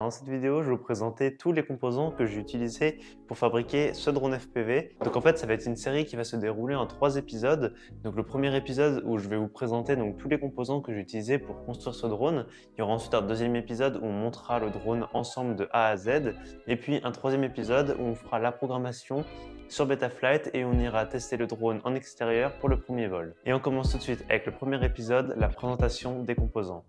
Dans cette vidéo, je vais vous présenter tous les composants que j'ai utilisés pour fabriquer ce drone FPV. Donc en fait, ça va être une série qui va se dérouler en 3 épisodes. Donc le premier épisode où je vais vous présenter tous les composants que j'ai utilisés pour construire ce drone. Il y aura ensuite un deuxième épisode où on montera le drone ensemble de A à Z. Et puis un troisième épisode où on fera la programmation sur Betaflight et on ira tester le drone en extérieur pour le premier vol. Et on commence tout de suite avec le premier épisode, la présentation des composants.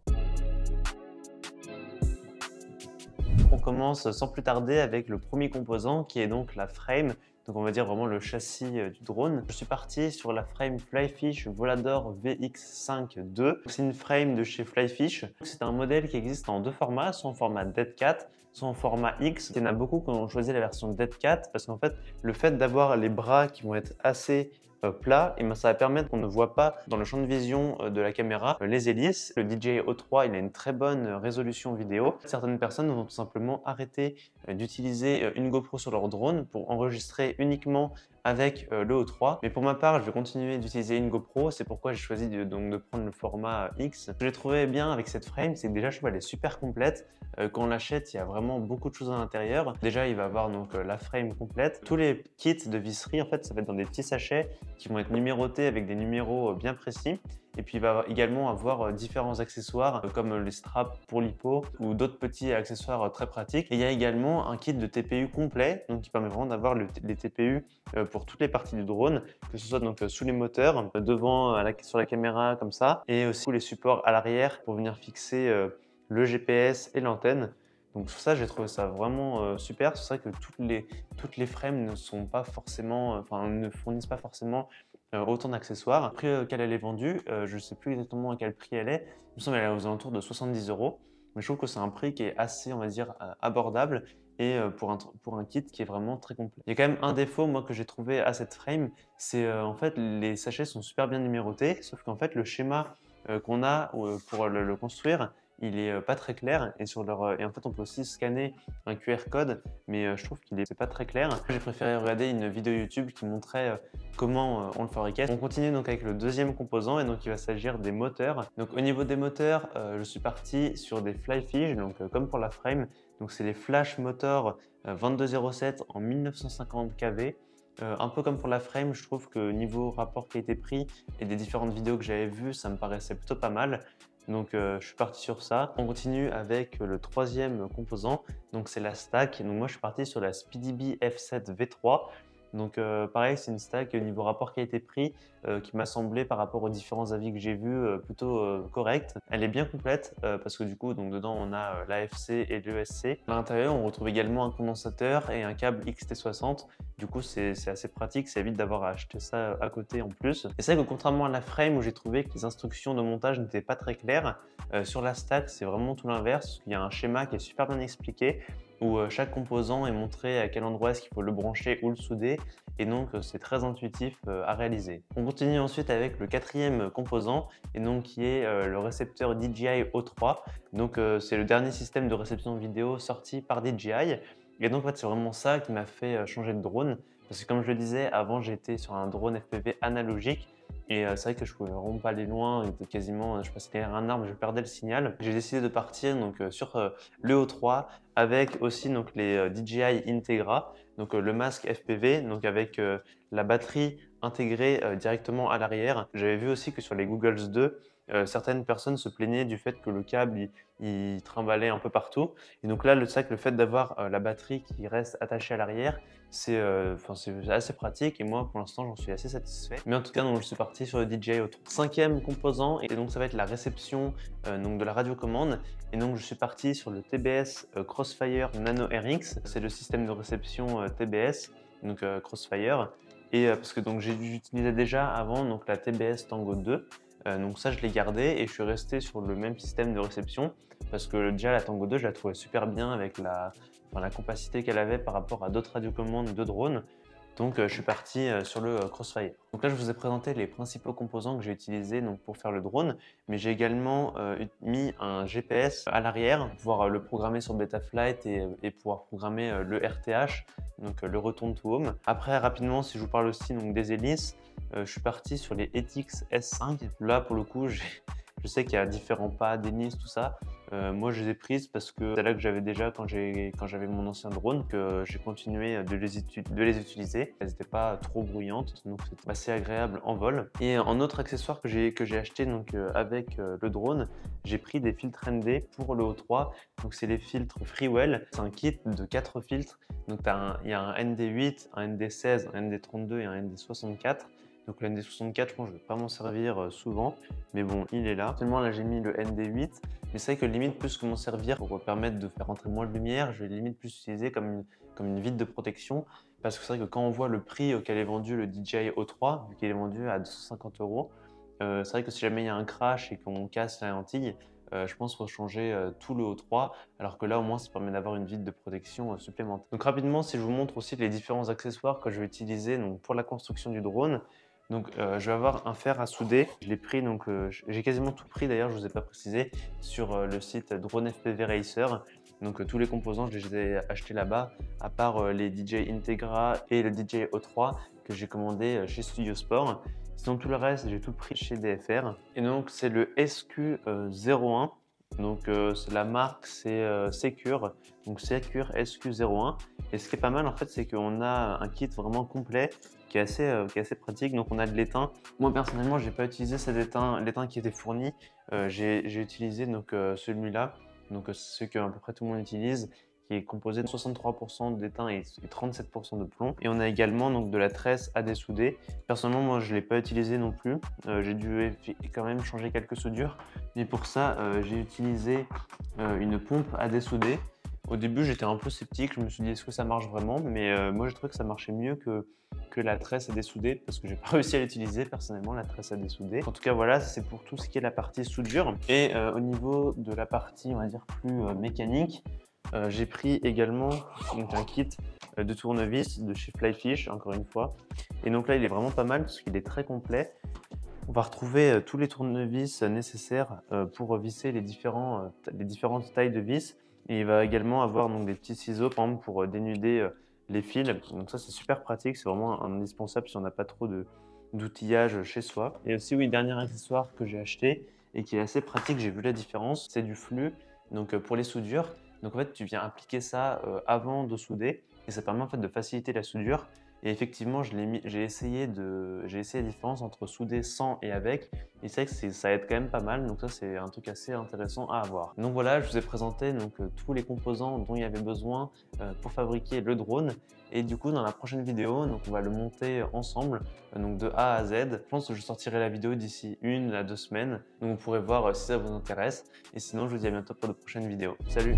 On commence sans plus tarder avec le premier composant qui est donc la frame, donc on va dire vraiment le châssis du drone. Je suis parti sur la frame Flyfish Volador VX5 II. C'est une frame de chez Flyfish. C'est un modèle qui existe en deux formats, soit en format Dead Cat, soit en format X. Il y en a beaucoup qui ont choisi la version Dead Cat parce qu'en fait, le fait d'avoir les bras qui vont être assez plat, et ça va permettre qu'on ne voit pas dans le champ de vision de la caméra les hélices. Le DJI O3 il a une très bonne résolution vidéo. Certaines personnes vont tout simplement arrêter d'utiliser une GoPro sur leur drone pour enregistrer uniquement avec le O3. Mais pour ma part, je vais continuer d'utiliser une GoPro. C'est pourquoi j'ai choisi de prendre le format X. Ce que j'ai trouvé bien avec cette frame, c'est que déjà, je trouve elle est super complète. Quand on l'achète, il y a vraiment beaucoup de choses à l'intérieur. Déjà, il va avoir donc la frame complète. Tous les kits de visserie, en fait, ça va être dans des petits sachets qui vont être numérotés avec des numéros bien précis. Et puis il va également avoir différents accessoires comme les straps pour l'hippo ou d'autres petits accessoires très pratiques. Et il y a également un kit de TPU complet, donc qui permet vraiment d'avoir les TPU pour toutes les parties du drone, que ce soit donc sous les moteurs, devant sur la caméra comme ça, et aussi les supports à l'arrière pour venir fixer le GPS et l'antenne. Donc sur ça, j'ai trouvé ça vraiment super. C'est vrai que toutes les frames ne sont pas forcément, ne fournissent pas forcément autant d'accessoires. Le prix auquel elle est vendue, je ne sais plus exactement à quel prix elle est. Il me semble qu'elle est aux alentours de 70 €. Mais je trouve que c'est un prix qui est assez, on va dire, abordable et pour un kit qui est vraiment très complet. Il y a quand même un défaut, moi, que j'ai trouvé à cette frame, c'est en fait les sachets sont super bien numérotés, sauf qu'en fait le schéma qu'on a pour le construire, il est pas très clair et et en fait on peut aussi scanner un QR code, mais je trouve qu'il est pas très clair. J'ai préféré regarder une vidéo YouTube qui montrait comment on le fabriquait. On continue donc avec le deuxième composant et donc il va s'agir des moteurs. Donc au niveau des moteurs, je suis parti sur des Flyfish, donc comme pour la frame. Donc c'est les Flash Motors 2207 en 1950 kV. Un peu comme pour la frame, je trouve que niveau rapport qualité-prix et des différentes vidéos que j'avais vues, ça me paraissait plutôt pas mal. Donc je suis parti sur ça. On continue avec le troisième composant, donc c'est la stack. Donc moi je suis parti sur la SpeedyBee F7 V3. Donc pareil, c'est une stack niveau rapport qualité-prix qui m'a semblé par rapport aux différents avis que j'ai vus plutôt correcte. Elle est bien complète parce que du coup donc dedans on a l'AFC et l'ESC. À l'intérieur on retrouve également un condensateur et un câble XT60. Du coup c'est assez pratique, ça évite d'avoir à acheter ça à côté en plus. Et c'est vrai que contrairement à la frame où j'ai trouvé que les instructions de montage n'étaient pas très claires, sur la stack c'est vraiment tout l'inverse. Il y a un schéma qui est super bien expliqué où chaque composant est montré à quel endroit est-ce qu'il faut le brancher ou le souder, et donc c'est très intuitif à réaliser. On continue ensuite avec le quatrième composant, et donc qui est le récepteur DJI O3. Donc c'est le dernier système de réception vidéo sorti par DJI, et donc en fait c'est vraiment ça qui m'a fait changer de drone, parce que comme je le disais, avant j'étais sur un drone FPV analogique, et c'est vrai que je pouvais vraiment pas aller loin, et quasiment je passais derrière un arbre, je perdais le signal. J'ai décidé de partir donc, sur le O3 avec aussi donc, les DJI Integra, donc le masque FPV, donc avec la batterie intégrée directement à l'arrière. J'avais vu aussi que sur les Googles 2, certaines personnes se plaignaient du fait que le câble il trimballait un peu partout. Et donc là, c'est vrai que le fait d'avoir la batterie qui reste attachée à l'arrière, c'est assez pratique et moi pour l'instant j'en suis assez satisfait. Mais en tout cas donc, je suis parti sur le DJI Auto. Cinquième composant, et donc ça va être la réception donc de la radiocommande, et donc je suis parti sur le TBS Crossfire Nano RX. C'est le système de réception TBS, donc Crossfire, et parce que donc j'utilisais déjà avant donc la TBS Tango 2. Donc ça je l'ai gardé et je suis resté sur le même système de réception parce que déjà la Tango 2 je la trouvais super bien avec la capacité qu'elle avait par rapport à d'autres radiocommandes de drones. Donc je suis parti sur le Crossfire. Donc là je vous ai présenté les principaux composants que j'ai utilisés donc, pour faire le drone, mais j'ai également mis un GPS à l'arrière pour pouvoir le programmer sur Betaflight et pouvoir programmer le RTH, donc le Return to Home. Après rapidement, si je vous parle aussi donc, des hélices, je suis parti sur les ETX S5. Là pour le coup Je sais qu'il y a différents pas, des listes, tout ça. Moi, je les ai prises parce que c'est là que j'avais déjà quand j'avais mon ancien drone, que j'ai continué de les utiliser. Elles n'étaient pas trop bruyantes, donc c'était assez agréable en vol. Et en autre accessoire que j'ai acheté donc, avec le drone, j'ai pris des filtres ND pour le O3. Donc c'est les filtres Freewell. C'est un kit de 4 filtres. Donc il y a un ND8, un ND16, un ND32 et un ND64. Donc le ND64, je pense que je ne vais pas m'en servir souvent, mais bon, il est là. Seulement là, j'ai mis le ND8, mais c'est vrai que limite plus que m'en servir pour permettre de faire rentrer moins de lumière, je vais limite plus utiliser comme une vitre de protection, parce que c'est vrai que quand on voit le prix auquel est vendu le DJI O3, vu qu'il est vendu à 250 €, c'est vrai que si jamais il y a un crash et qu'on casse la lentille, je pense qu'il faut changer tout le O3, alors que là au moins ça permet d'avoir une vitre de protection supplémentaire. Donc rapidement, si je vous montre aussi les différents accessoires que je vais utiliser donc, pour la construction du drone. Donc je vais avoir un fer à souder. Je l'ai pris, donc j'ai quasiment tout pris d'ailleurs, je ne vous ai pas précisé, sur le site Drone FPV Racer. Donc tous les composants, je les ai achetés là-bas, à part les DJI Integra et le DJI O3 que j'ai commandé chez Studio Sport. Sinon tout le reste, j'ai tout pris chez DFR. Et donc c'est le SQ01. Donc la marque c'est Secure, donc Secure SQ01. Et ce qui est pas mal en fait, c'est qu'on a un kit vraiment complet qui est assez pratique. Donc on a de l'étain. Moi personnellement, j'ai pas utilisé l'étain qui était fourni. J'ai utilisé donc celui-là, donc ce que à peu près tout le monde utilise, qui est composé de 63% d'étain et 37% de plomb. Et on a également donc de la tresse à dessouder. Personnellement, moi je l'ai pas utilisé non plus. J'ai dû quand même changer quelques soudures, mais pour ça j'ai utilisé une pompe à dessouder. Au début, j'étais un peu sceptique, je me suis dit est-ce que ça marche vraiment, mais moi j'ai trouvé que ça marchait mieux que la tresse à dessouder, parce que j'ai pas réussi à l'utiliser personnellement, la tresse à dessouder. En tout cas voilà, c'est pour tout ce qui est la partie soudure. Et au niveau de la partie on va dire plus mécanique, j'ai pris également donc, un kit de tournevis de chez Flyfish, encore une fois. Et donc là il est vraiment pas mal parce qu'il est très complet. On va retrouver tous les tournevis nécessaires pour visser les différentes tailles de vis. Et il va également avoir donc, des petits ciseaux par exemple, pour dénuder les fils. Donc ça c'est super pratique, c'est vraiment indispensable si on n'a pas trop d'outillage chez soi. Et aussi oui, dernier accessoire que j'ai acheté et qui est assez pratique, j'ai vu la différence, c'est du flux donc, pour les soudures. Donc en fait tu viens appliquer ça avant de souder et ça permet en fait de faciliter la soudure. Et effectivement, j'ai essayé la différence entre souder sans et avec. Et c'est vrai que ça aide quand même pas mal. Donc ça, c'est un truc assez intéressant à avoir. Donc voilà, je vous ai présenté donc, tous les composants dont il y avait besoin pour fabriquer le drone. Et du coup, dans la prochaine vidéo, donc, on va le monter ensemble, donc de A à Z. Je pense que je sortirai la vidéo d'ici 1 à 2 semaines. Donc vous pourrez voir si ça vous intéresse. Et sinon, je vous dis à bientôt pour de prochaines vidéos. Salut!